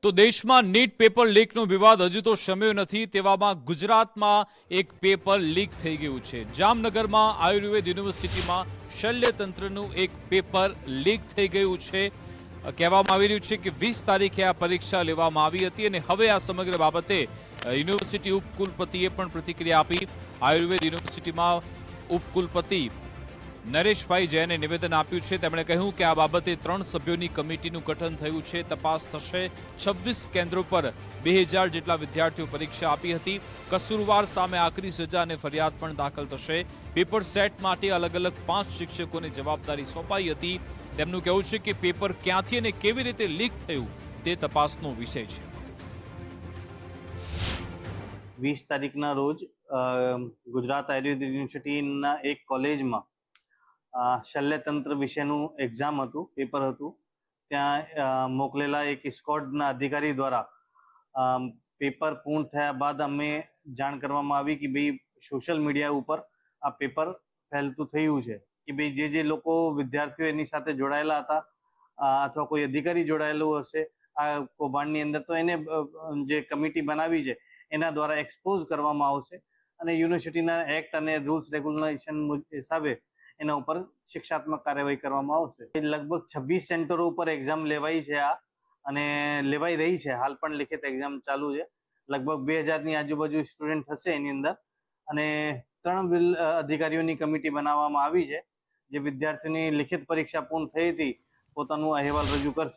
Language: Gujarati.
તો દેશમાં નીટ પેપર લીકનો વિવાદ હજુ તો શમ્યો નથી, તેવામાં ગુજરાતમાં એક પેપર લીક થઈ ગયું છે। જામનગરમાં આયુર્વેદ યુનિવર્સિટીમાં શલ્યતંત્રનું એક પેપર લીક થઈ ગયું છે। કહેવામાં આવી રહ્યું છે કે 20 તારીખે આ પરીક્ષા લેવામાં આવી હતી અને હવે આ સમગ્ર બાબતે યુનિવર્સિટી ઉપકુલપતિએ પણ પ્રતિક્રિયા આપી। આયુર્વેદ યુનિવર્સિટીમાં ઉપકુલપતિ નરેશભાઈ જૈને નિવેદન આપ્યું છે। તેમણે કહ્યું કે આ બાબતે 3 સભ્યોની કમિટીનું ગઠન થયું છે, તપાસ થશે। 26 કેન્દ્રો પર 2000 જેટલા વિદ્યાર્થીઓ પરીક્ષા આપી હતી। કસૂરવાર સામે આકરી સજા અને ફરિયાદ પણ દાખલ થશે। પેપર સેટ માટે અલગ અલગ 5 શિક્ષકોને જવાબદારી સોંપાઈ હતી। તેમનું કહેવું છે કે પેપર ક્યાંથી અને કેવી રીતે લીક થયું તે તપાસનો વિષય છે। 20 તારીખના રોજ ગુજરાત આયુર્વેદ યુનિવર્સિટીના એક કોલેજમાં શલ્યતંત્ર વિશેનું એક્ઝામ હતું, પેપર હતું। ત્યાં મોકલેલા એક સ્કોડના અધિકારી દ્વારા પેપર પૂર્ણ થયા બાદ અમે જાણ કરવામાં આવી કે ભાઈ સોશિયલ મીડિયા ઉપર આ પેપર ફેલતું થયું છે કે ભાઈ જે લોકો વિદ્યાર્થીઓ એની સાથે જોડાયેલા હતા અથવા કોઈ અધિકારી જોડાયેલું હશે આ કૌભાંડની અંદર, તો એને જે કમિટી બનાવી છે એના દ્વારા એક્સપોઝ કરવામાં આવશે અને યુનિવર્સિટીના એક્ટ અને રૂલ્સ રેગ્યુલેશન હિસાબે એના ઉપર શિક્ષાત્મક કાર્યવાહી કરવામાં આવશે। લગભગ 26 સેન્ટરો ઉપર એક્ઝામ લેવાઈ છે આ અને લેવાઈ રહી છે, હાલ પણ લિખિત એક્ઝામ ચાલુ છે। લગભગ 2000ની આજુબાજુ સ્ટુડન્ટ હશે એની અંદર અને 3 અધિકારીઓની કમિટી બનાવવામાં આવી છે જે વિદ્યાર્થીઓની લિખિત પરીક્ષા પૂર્ણ થઈ હતી પોતાનું અહેવાલ રજૂ કરશે।